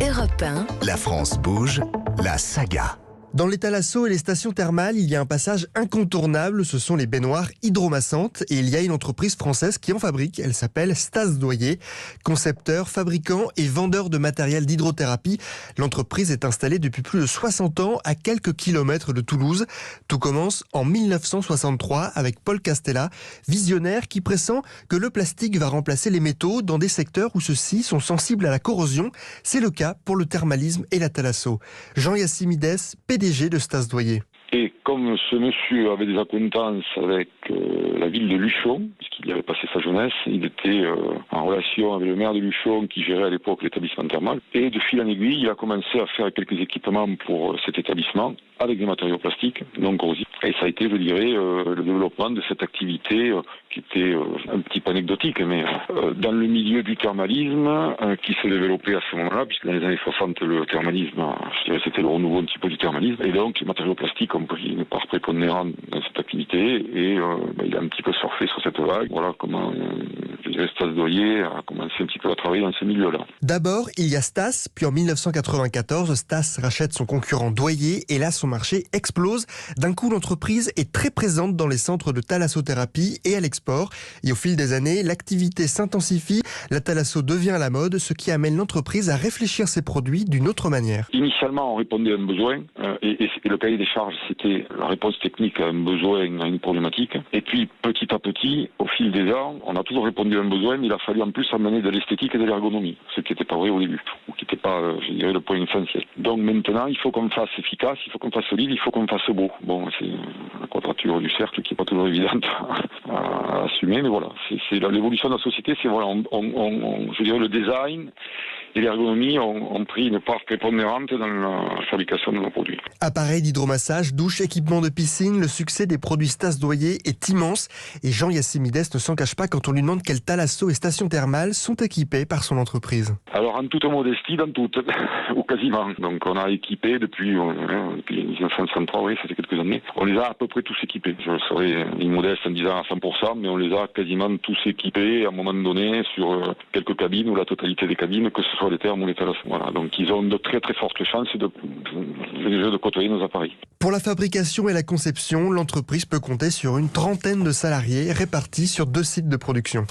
Europe 1. La France bouge, la saga. Dans les thalassos et les stations thermales, il y a un passage incontournable, ce sont les baignoires hydromassantes. Et il y a une entreprise française qui en fabrique, elle s'appelle Stas Doyer. Concepteur, fabricant et vendeur de matériel d'hydrothérapie, l'entreprise est installée depuis plus de 60 ans à quelques kilomètres de Toulouse. Tout commence en 1963 avec Paul Castella, visionnaire qui pressent que le plastique va remplacer les métaux dans des secteurs où ceux-ci sont sensibles à la corrosion. C'est le cas pour le thermalisme et la thalasso. Jean Yassimides, PDG de Stas Doyer. Et comme ce monsieur avait des acquaintances avec la ville de Luchon, puisqu'il y avait passé sa jeunesse, il était en relation avec le maire de Luchon qui gérait à l'époque l'établissement thermal. Et de fil en aiguille, il a commencé à faire quelques équipements pour cet établissement avec des matériaux plastiques non corrosifs. Et ça a été, je dirais, le développement de cette activité qui était un petit peu anecdotique, mais dans le milieu du thermalisme qui se développait à ce moment-là, puisque dans les années 60, le thermalisme, je dirais, c'était le renouveau un petit peu du thermalisme. Et donc, les matériaux plastiques ont pris une part prépondérante dans cette activité et il a un petit peu surfé sur cette vague. Voilà comment Stas Doyer a commencé un petit peu à travailler dans ce milieu-là. D'abord, il y a Stas, puis en 1994, Stas rachète son concurrent Doyer et là, son marché explose. D'un coup, l'entreprise est très présente dans les centres de thalassothérapie et à l'export. Et au fil des années, l'activité s'intensifie, la thalasso devient à la mode, ce qui amène l'entreprise à réfléchir ses produits d'une autre manière. Initialement, on répondait à un besoin et le cahier des charges, c'était la réponse technique à un besoin, à une problématique. Et puis, petit à petit, au fil des ans, on a toujours répondu à un besoin, mais il a fallu en plus amener de l'esthétique et de l'ergonomie, ce qui n'était pas vrai au début, ou qui n'était pas, je dirais, le point essentiel. Donc maintenant, il faut qu'on fasse efficace, il faut qu'on fasse solide, il faut qu'on fasse beau. Bon, c'est la quadrature du cercle qui n'est pas toujours évidente à assumer, mais voilà, c'est l'évolution de la société, c'est voilà, je dirais le design et l'ergonomie ont pris une part prépondérante dans la fabrication de nos produits. Appareils d'hydromassage, douche, équipements de piscine, le succès des produits Stas Doyer est immense. Et Jean Yassimides ne s'en cache pas quand on lui demande quelles thalassos et stations thermales sont équipées par son entreprise. Alors en toute modestie, dans toutes, ou quasiment. Donc on a équipé depuis 1963, oui, ça fait quelques années. On les a à peu près tous équipés. Je serais immodeste en disant à 100%, mais on les a quasiment tous équipés à un moment donné sur quelques cabines ou la totalité des cabines, que ce soit les thermes ou les thalassos. Voilà, donc ils ont de très très fortes chances de côtoyer nos appareils. Pour la fabrication et la conception, l'entreprise peut compter sur une trentaine de salariés répartis sur 2 sites de production.